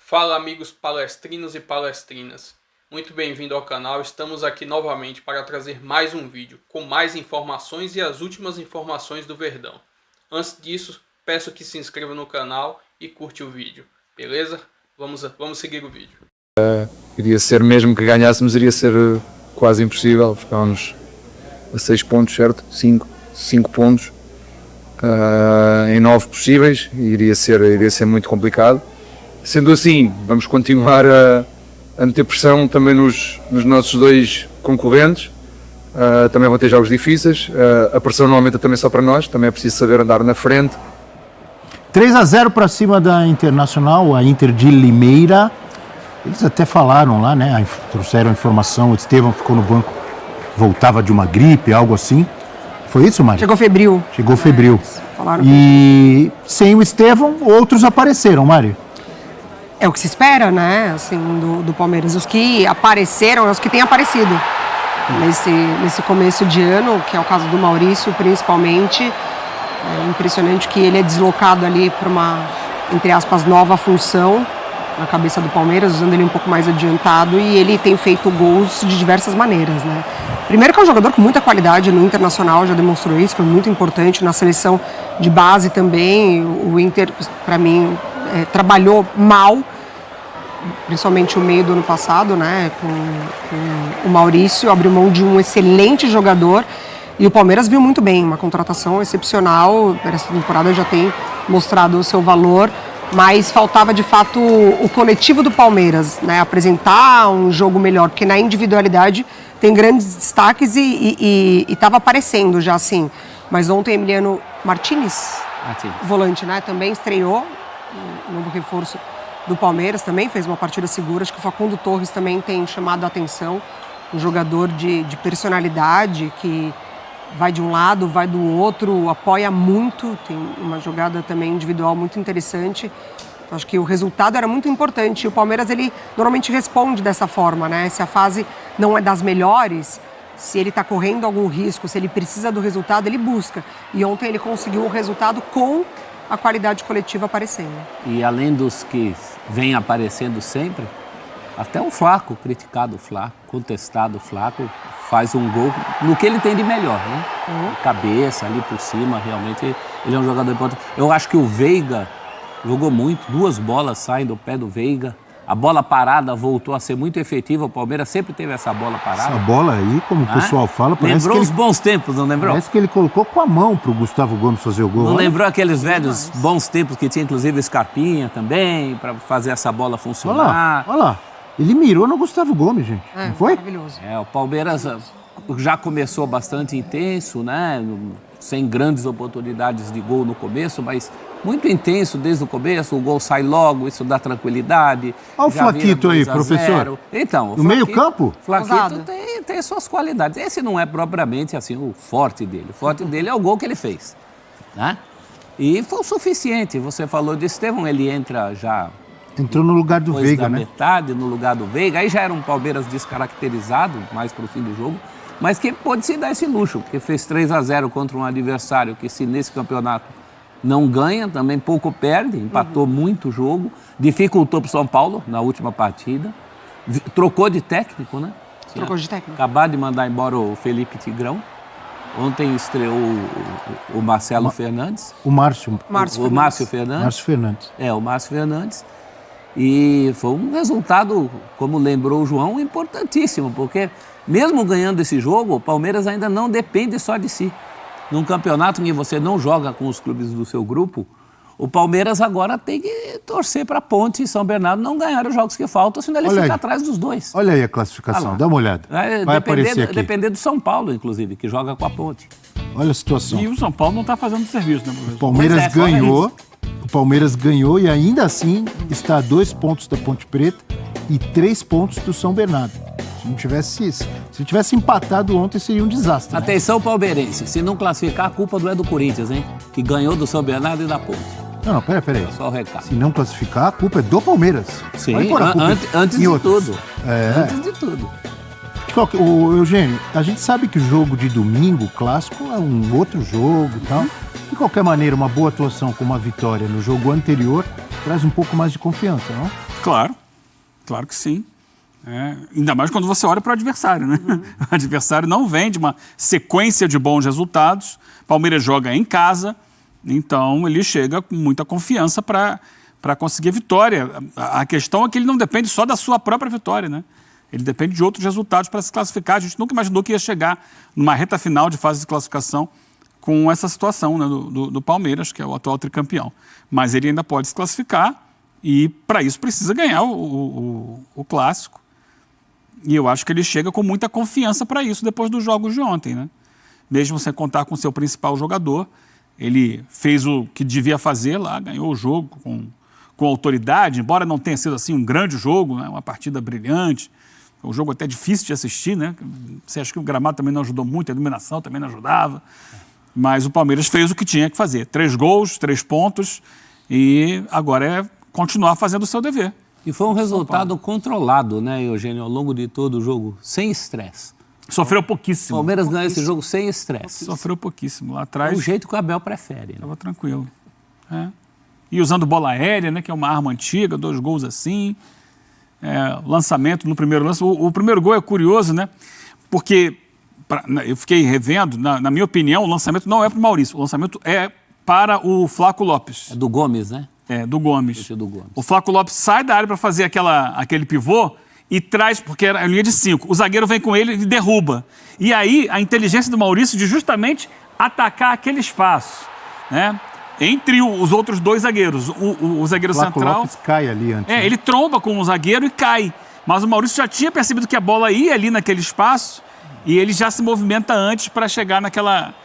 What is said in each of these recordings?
Fala amigos palestrinos e palestrinas, muito bem-vindo ao canal. Estamos aqui novamente para trazer mais um vídeo com mais informações e as últimas informações do Verdão. Antes disso, peço que se inscreva no canal e curte o vídeo, beleza? Vamos seguir o vídeo. Iria ser, mesmo que ganhássemos, iria ser quase impossível. Ficávamos a 6 pontos, certo? 5 pontos em 9 possíveis, iria ser muito complicado. Sendo assim, vamos continuar a meter pressão também nos nossos dois concorrentes. Também vão ter jogos difíceis. A pressão não aumenta também só para nós, também é preciso saber andar na frente. 3-0 para cima da Internacional, a Inter de Limeira. Eles até falaram lá, né? Trouxeram informação, o Estevão ficou no banco, voltava de uma gripe, algo assim. Foi isso, Mari? Chegou febril. Chegou febril. Falaram e sem o Estevão, outros apareceram, Mari. É o que se espera, né, assim, do Palmeiras. Os que apareceram, os que têm aparecido nesse começo de ano, que é o caso do Maurício, principalmente. É impressionante que ele é deslocado ali para uma, entre aspas, nova função na cabeça do Palmeiras, usando ele um pouco mais adiantado, e ele tem feito gols de diversas maneiras, né. Primeiro que é um jogador com muita qualidade no Internacional, já demonstrou isso, foi muito importante na seleção de base também. O Inter, para mim, trabalhou mal, principalmente o meio do ano passado, né, com o Maurício, abriu mão de um excelente jogador, e o Palmeiras viu muito bem, uma contratação excepcional. Essa temporada já tem mostrado o seu valor, mas faltava de fato o coletivo do Palmeiras, né, apresentar um jogo melhor, porque na individualidade tem grandes destaques e estava aparecendo já assim. Mas ontem Emiliano Martinez, volante, né, também estreou, um novo reforço do Palmeiras, também fez uma partida segura. Acho que o Facundo Torres também tem chamado a atenção, um jogador de personalidade, que vai de um lado, vai do outro, apoia muito, tem uma jogada também individual muito interessante. Então, acho que o resultado era muito importante. E o Palmeiras, ele normalmente responde dessa forma, né? Se a fase não é das melhores, se ele está correndo algum risco, se ele precisa do resultado, ele busca. E ontem ele conseguiu um resultado com a qualidade coletiva aparecendo. E além dos que vêm aparecendo sempre, até o Flaco, criticado Flaco, contestado Flaco, faz um gol no que ele tem de melhor, né? Cabeça, ali por cima, realmente ele é um jogador importante. Eu acho que o Veiga jogou muito, 2 bolas saem do pé do Veiga. A bola parada voltou a ser muito efetiva, o Palmeiras sempre teve essa bola parada. Essa bola aí, como o pessoal fala, parece lembrou que os bons tempos, não lembrou? Parece que ele colocou com a mão pro Gustavo Gomes fazer o gol. Não lembrou aqueles velhos bons tempos que tinha inclusive Scarpinha também, para fazer essa bola funcionar? Olha lá. Ele mirou no Gustavo Gomes, gente. Não foi? Maravilhoso. O Palmeiras já começou bastante intenso, né? Sem grandes oportunidades de gol no começo, mas muito intenso desde o começo. O gol sai logo, isso dá tranquilidade. Olha o Flaquito aí, professor. Então, no meio-campo? Flaquito tem suas qualidades. Esse não é propriamente assim o forte dele. O forte dele é o gol que ele fez, né? E foi o suficiente. Você falou de Estevão, ele entra já. Entrou no lugar do Veiga, né? Metade, no lugar do Veiga. Aí já era um Palmeiras descaracterizado, mais pro fim do jogo, mas que pôde se dar esse luxo, porque fez 3-0 contra um adversário que, se nesse campeonato não ganha, também pouco perde, empatou muito o jogo, dificultou pro São Paulo na última partida, trocou de técnico, né? Trocou de técnico. Acabar de mandar embora o Felipe Tigrão. Ontem estreou o Marcelo Fernandes. O Márcio Fernandes. Márcio Fernandes. O Márcio Fernandes. E foi um resultado, como lembrou o João, importantíssimo, porque mesmo ganhando esse jogo, o Palmeiras ainda não depende só de si. Num campeonato em que você não joga com os clubes do seu grupo, o Palmeiras agora tem que torcer para a Ponte e São Bernardo não ganhar os jogos que faltam, senão ele fica atrás dos dois. Olha aí a classificação, dá uma olhada. Vai aparecer aqui. Depender do São Paulo, inclusive, que joga com a Ponte. Olha a situação. E o São Paulo não está fazendo serviço, né, professor? O Palmeiras ganhou. O Palmeiras ganhou e ainda assim está a 2 pontos da Ponte Preta e 3 pontos do São Bernardo. Se tivesse empatado ontem, seria um desastre. Atenção, palmeirense, se não classificar, a culpa não é do Corinthians, hein? Que ganhou do São Bernardo e da Ponte. Não, peraí. Só o recado. Se não classificar, a culpa é do Palmeiras. Sim, antes de tudo. Antes de tudo. Eugênio, a gente sabe que o jogo de domingo, clássico, é um outro jogo e tal. De qualquer maneira, uma boa atuação com uma vitória no jogo anterior traz um pouco mais de confiança, não? Claro, claro que sim. Ainda mais quando você olha para o adversário, né? O adversário não vem de uma sequência de bons resultados. Palmeiras joga em casa, então ele chega com muita confiança para conseguir a vitória. A questão é que ele não depende só da sua própria vitória, né? Ele depende de outros resultados para se classificar. A gente nunca imaginou que ia chegar numa reta final de fase de classificação com essa situação, né, do Palmeiras, que é o atual tricampeão. Mas ele ainda pode se classificar e, para isso, precisa ganhar o clássico. E eu acho que ele chega com muita confiança para isso depois dos jogos de ontem, né? Mesmo sem contar com o seu principal jogador, ele fez o que devia fazer lá, ganhou o jogo com autoridade, embora não tenha sido assim um grande jogo, né, uma partida brilhante, um jogo até difícil de assistir, né? Você acha que o gramado também não ajudou muito, a iluminação também não ajudava, mas o Palmeiras fez o que tinha que fazer, 3 gols, 3 pontos, e agora é continuar fazendo o seu dever. E foi um resultado controlado, né, Eugênio, ao longo de todo o jogo, sem estresse. Sofreu O pouquíssimo. Palmeiras ganhou esse jogo sem estresse. Sofreu pouquíssimo. Lá É atrás o jeito que o Abel prefere. Né? estava tranquilo. E usando bola aérea, né, que é uma arma antiga, 2 gols assim. Lançamento no primeiro lance. O primeiro gol é curioso, né? Porque eu fiquei revendo, na minha opinião, o lançamento não é para o Maurício. O lançamento é para o Flaco Lopes. É do Gomes, né? Do Gomes. Esse é do Gomes. O Flaco Lopes sai da área para fazer aquele pivô e traz, porque era a linha de 5. O zagueiro vem com ele e derruba. E aí, a inteligência do Maurício de justamente atacar aquele espaço, né? Entre os outros 2 zagueiros. O zagueiro Flaco central... Lopes cai ali antes. Né? Ele tromba com o zagueiro e cai. Mas o Maurício já tinha percebido que a bola ia ali naquele espaço e ele já se movimenta antes para chegar naquela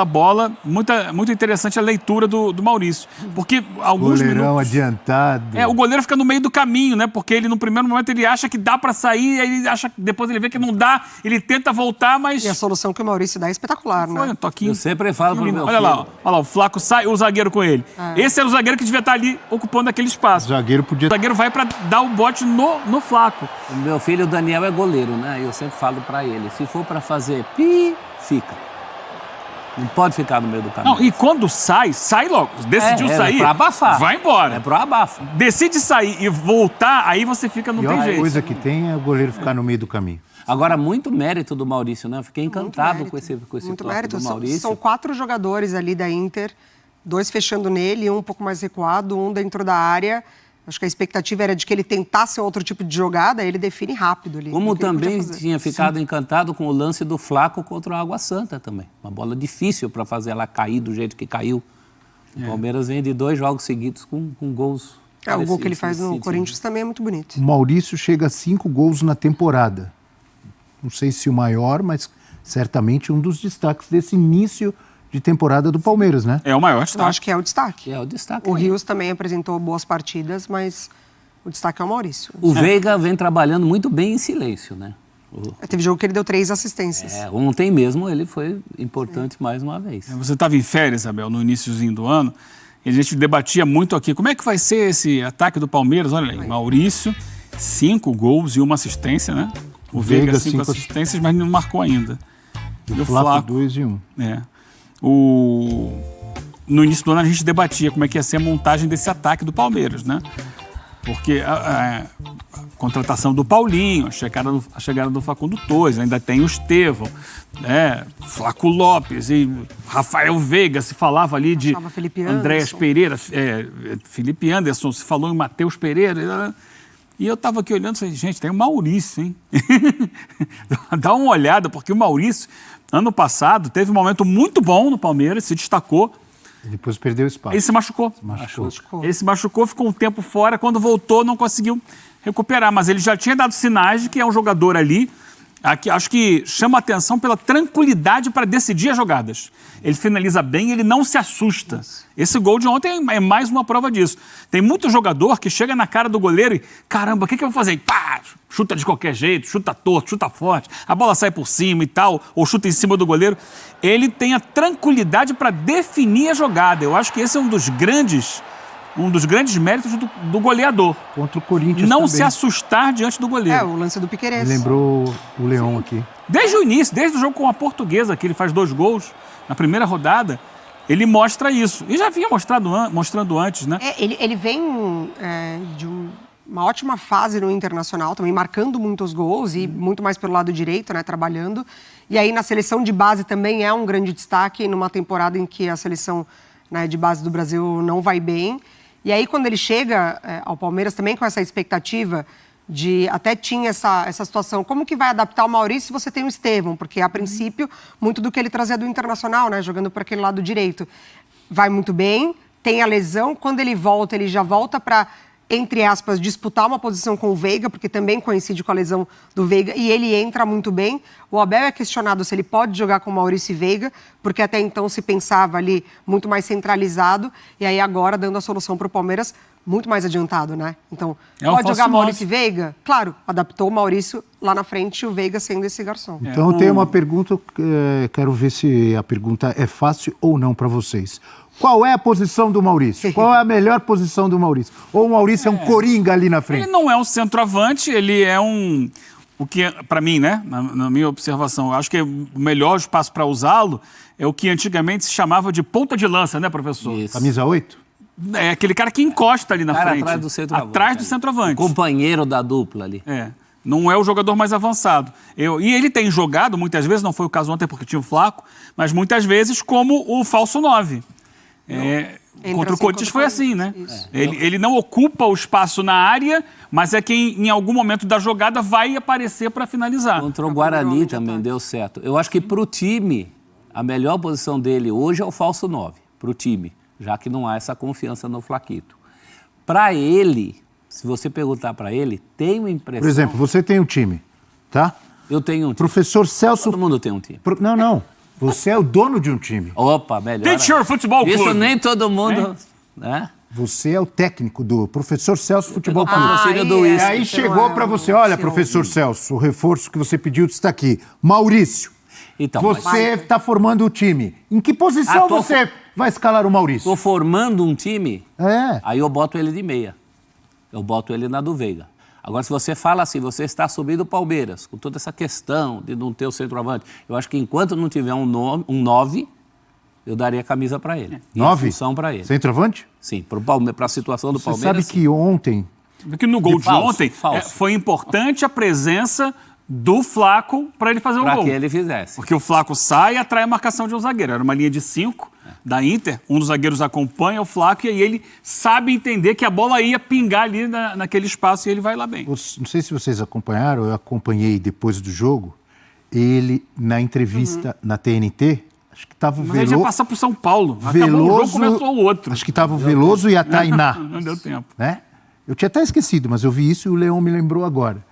bola. Muito interessante a leitura do Maurício. Porque alguns Goleirão minutos... adiantado. O goleiro fica no meio do caminho, né? Porque ele, no primeiro momento, ele acha que dá para sair, aí depois ele vê que não dá, ele tenta voltar, mas... E a solução que o Maurício dá é espetacular, né? Foi um toquinho. Eu sempre falo para o meu Olha filho. lá, o Flaco sai, o zagueiro com ele. Esse era o zagueiro que devia estar ali ocupando aquele espaço. O zagueiro podia... O zagueiro vai para dar o bote no Flaco. O meu filho, o Daniel, é goleiro, né? Eu sempre falo para ele, se for para fazer fica. Não pode ficar no meio do caminho. Não, e quando sai logo. Decidiu sair, É pra abafar. vai embora. É pro abafo. Decide sair e voltar, aí você fica, não E tem a jeito. coisa que tem é o goleiro ficar no meio do caminho. Agora, muito mérito do Maurício, né? Eu fiquei encantado com esse Muito toque mérito. do Maurício. São 4 jogadores ali da Inter, 2 fechando nele, um pouco mais recuado, um dentro da área. Acho que a expectativa era de que ele tentasse outro tipo de jogada, ele define rápido ali. Como o que ele podia também fazer. tinha ficado encantado com o lance do Flaco contra o Água Santa também. Uma bola difícil para fazer ela cair do jeito que caiu. O Palmeiras vem de 2 jogos seguidos com gols. O gol que ele faz no parecidos, Corinthians também é muito bonito. O Maurício chega a 5 gols na temporada. Não sei se o maior, mas certamente um dos destaques desse início de temporada do Palmeiras, né? É o maior Eu destaque. acho que é o destaque. Que é o destaque. O Rios também apresentou boas partidas, mas o destaque é o Maurício. O Veiga vem trabalhando muito bem em silêncio, né? Teve jogo que ele deu 3 assistências. Ontem mesmo ele foi importante mais uma vez. Você estava em férias, Abel, no iníciozinho do ano, e a gente debatia muito aqui, como é que vai ser esse ataque do Palmeiras? Olha aí, Maurício, 5 gols e 1 assistência, né? O Veiga 5 assistências, mas não marcou ainda. E o Flaco 2 e 1. No início do ano a gente debatia como é que ia ser a montagem desse ataque do Palmeiras, né? Porque a contratação do Paulinho, a chegada do Facundo Torres, ainda tem o Estevão, né? Flaco Lopes e Rafael Veiga, se falava ali de Andréas Pereira, Felipe Anderson, se falou em Matheus Pereira. E eu estava aqui olhando e falei, gente, tem o Maurício, hein? Dá uma olhada, porque o Maurício, ano passado, teve um momento muito bom no Palmeiras, se destacou. E depois perdeu espaço. Ele se machucou. Ele se machucou, ficou um tempo fora, quando voltou não conseguiu recuperar. Mas ele já tinha dado sinais de que é um jogador ali, aqui, acho que chama a atenção pela tranquilidade para decidir as jogadas. Ele finaliza bem, ele não se assusta. Esse gol de ontem é mais uma prova disso. Tem muito jogador que chega na cara do goleiro e, caramba, o que eu vou fazer? E pá, chuta de qualquer jeito, chuta torto, chuta forte, a bola sai por cima e tal, ou chuta em cima do goleiro. Ele tem a tranquilidade para definir a jogada. Eu acho que esse é um dos grandes méritos do goleador. Contra o Corinthians não também. se assustar diante do goleiro. O lance do Piquerez. Lembrou o Leão aqui. Desde o início, desde o jogo com a Portuguesa, que ele faz 2 gols na primeira rodada, ele mostra isso. E já vinha mostrando antes, né? Ele vem de uma ótima fase no Internacional, também marcando muitos gols e muito mais pelo lado direito, né, trabalhando. E aí na seleção de base também é um grande destaque numa temporada em que a seleção, né, de base do Brasil não vai bem. E aí quando ele chega ao Palmeiras também com essa expectativa de até tinha essa situação, como que vai adaptar o Maurício se você tem o Estevão? Porque a princípio muito do que ele trazia do Internacional, né, jogando por aquele lado direito, vai muito bem, tem a lesão, quando ele volta, ele já volta para, entre aspas, disputar uma posição com o Veiga, porque também coincide com a lesão do Veiga, e ele entra muito bem. O Abel é questionado se ele pode jogar com o Maurício e Veiga, porque até então se pensava ali muito mais centralizado, e aí agora dando a solução para o Palmeiras muito mais adiantado, né? Então, pode jogar Maurício e Veiga? Claro, adaptou o Maurício lá na frente e o Veiga sendo esse garçom. Então eu tenho uma pergunta, quero ver se a pergunta é fácil ou não para vocês. Qual é a posição do Maurício? Qual é a melhor posição do Maurício? Ou o Maurício é um coringa ali na frente? Ele não é um centroavante, ele é um... O que, para mim, né, na minha observação, eu acho que o melhor espaço para usá-lo é o que antigamente se chamava de ponta de lança, né, professor? Isso. Camisa 8? É aquele cara que encosta ali na frente. Atrás do centroavante. Atrás do centroavante. O companheiro da dupla ali. Não é o jogador mais avançado. E ele tem jogado, muitas vezes, não foi o caso ontem porque tinha o Flaco, mas muitas vezes como o falso 9. Contra o Corinthians foi assim, né? Ele não ocupa o espaço na área, mas é quem em algum momento da jogada vai aparecer para finalizar. Contra o Guarani também deu certo. Eu acho que para o time, a melhor posição dele hoje é o falso 9, para o time, já que não há essa confiança no Flaquito. Para ele, se você perguntar para ele, tem uma impressão... Por exemplo, você tem um time, tá? Eu tenho um time. Professor Celso... Todo mundo tem um time. Não. Você é o dono de um time. Opa, melhor. Teacher Futebol Clube. Isso nem todo mundo... Né? Você é o técnico do Professor Celso Futebol Clube. E aí chegou para você, olha, Professor Celso, o reforço que você pediu está aqui. Maurício, então, você está formando o time. Em que posição você vai escalar o Maurício? Estou formando um time, É. aí eu boto ele de meia. Eu boto ele na do Veiga. Agora, se você fala assim, você está subindo o Palmeiras, com toda essa questão de não ter o centroavante, eu acho que enquanto não tiver um 9, eu daria a camisa para ele. 9? Função para ele. Centroavante? Sim, para a situação do Você Palmeiras. sabe que ontem... Porque no gol de ontem falso. foi importante a presença do Flaco para ele fazer o Para gol. que ele fizesse. Porque o Flaco sai e atrai a marcação de um zagueiro. Era uma linha de 5 da Inter, um dos zagueiros acompanha o Flaco e aí ele sabe entender que a bola ia pingar ali naquele espaço e ele vai lá bem. Não sei se vocês acompanharam, eu acompanhei depois do jogo, ele na entrevista na TNT, acho que estava o Mas ele ia passar pro São Paulo. Acabou o jogo, começou o outro. Acho que estava o Veloso e a Tainá. Não deu tempo. Né? Eu tinha até esquecido, mas eu vi isso e o Leão me lembrou agora.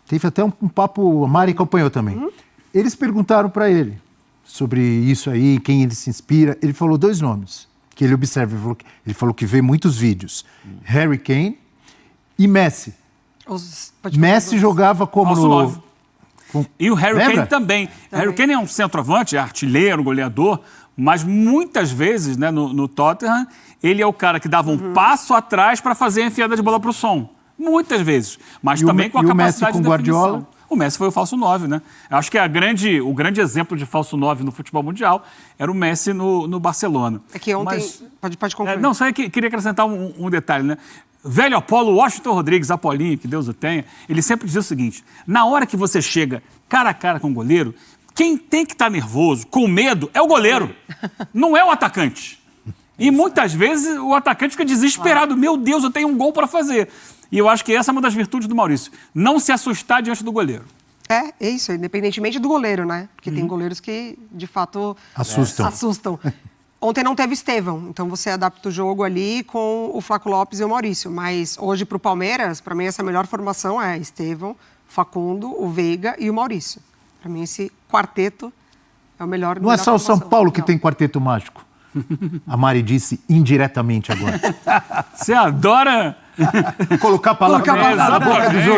Teve até um papo, a Mari acompanhou também. Eles perguntaram para ele sobre isso aí, quem ele se inspira. Ele falou 2 nomes que ele observa. Ele falou que vê muitos vídeos. Harry Kane e Messi. Messi jogava como no... E o Harry Kane também. Também. Harry Kane é um centroavante, é artilheiro, goleador, mas muitas vezes, né, no Tottenham, ele é o cara que dava um passo atrás para fazer a enfiada de bola para o som. Muitas vezes. Mas também com a capacidade de definição. O Messi foi o falso 9, né? Eu acho que o grande exemplo de falso 9 no futebol mundial era o Messi no Barcelona. É que ontem... Pode concluir. Não, só queria acrescentar um detalhe, né? Velho Apolo Washington Rodrigues, Apolinho, que Deus o tenha, ele sempre dizia o seguinte: na hora que você chega cara a cara com o goleiro, quem tem que estar nervoso, com medo, é o goleiro, não é o atacante. E muitas vezes o atacante fica desesperado. Meu Deus, eu tenho um gol para fazer. E eu acho que essa é uma das virtudes do Maurício. Não se assustar diante do goleiro. É isso, independentemente do goleiro, né? Porque tem goleiros que, de fato, assustam. Ontem não teve Estevão, então você adapta o jogo ali com o Flaco Lopes e o Maurício. Mas hoje, para o Palmeiras, para mim, essa melhor formação é Estevão, Facundo, o Veiga e o Maurício. Para mim, esse quarteto é o melhor. Não é só o São Paulo que tem quarteto mágico. A Mari disse indiretamente agora. Você adora colocar palavras na boca dos outros.